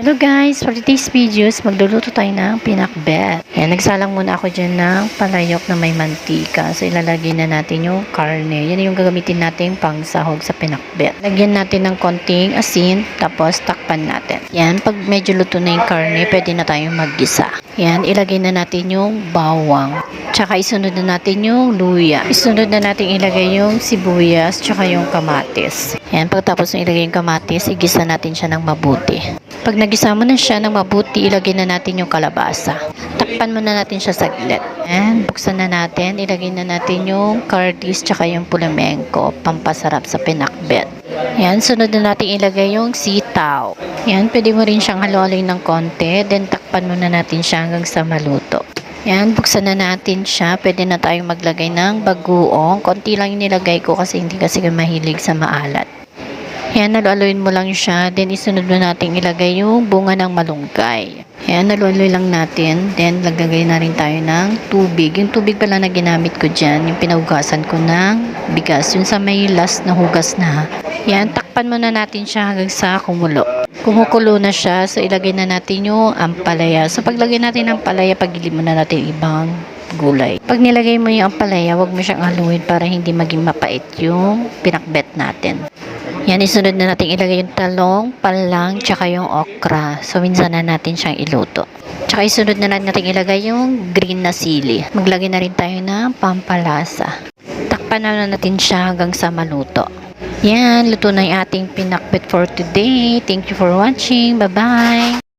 Hello guys, for today's videos, magluluto tayo ng pinakbet. Ayan, nagsalang muna ako dyan ng palayok na may mantika. So, ilalagay na natin yung karne. Yan yung gagamitin natin pang sahog sa pinakbet. Lagyan natin ng konting asin, tapos takpan natin. Yan, pag medyo luto na yung karne, pwede na tayong maggisa. Yan, ilagay na natin yung bawang. Tsaka isunod na natin yung luya. Isunod na natin ilagay yung sibuyas, tsaka yung kamatis. Yan, pagkatapos ng ilagay yung kamatis, igisa natin siya ng mabuti. Pag nagisa mo na siya ng mabuti, ilagay na natin yung kalabasa. Takpan muna natin siya saglit. And buksan na natin, ilagay na natin yung kardis tsaka yung pulimengko, pampasarap sa pinakbet. Yan, sunod na natin ilagay yung sitaw. Yan, pwede mo rin siyang halualin ng konti, then takpan muna natin siya hanggang sa maluto. Yan, buksan na natin siya. Pwede na tayong maglagay ng bagoong. Konti lang yung nilagay ko kasi hindi kasi mahilig sa maalat. Yan, nalualoyin mo lang siya. Then, isunod mo natin ilagay yung bunga ng malunggay. Yan, nalualoy lang natin. Then, lagay na rin tayo ng tubig. Yung tubig pala na ginamit ko dyan, yung pinahugasan ko ng bigas. Yung sa may last na hugas na. Yan, takpan muna natin siya hanggang sa kumulo. Kumukulo na siya, so ilagay na natin yung ampalaya. So, paglagay natin ng ampalaya, pagilid muna natin ibang gulay. Pag nilagay mo yung ampalaya, wag mo siyang haluin para hindi maging mapait yung pinakbet natin. Yan, isunod na natin ilagay yung talong, palang, tsaka yung okra. So, minsan na natin siyang iluto. Tsaka isunod na natin ilagay yung green na sili. Maglagay na rin tayo ng pampalasa. Takpan na natin siya hanggang sa maluto. Yan, luto na yung ating pinakbet for today. Thank you for watching. Bye-bye!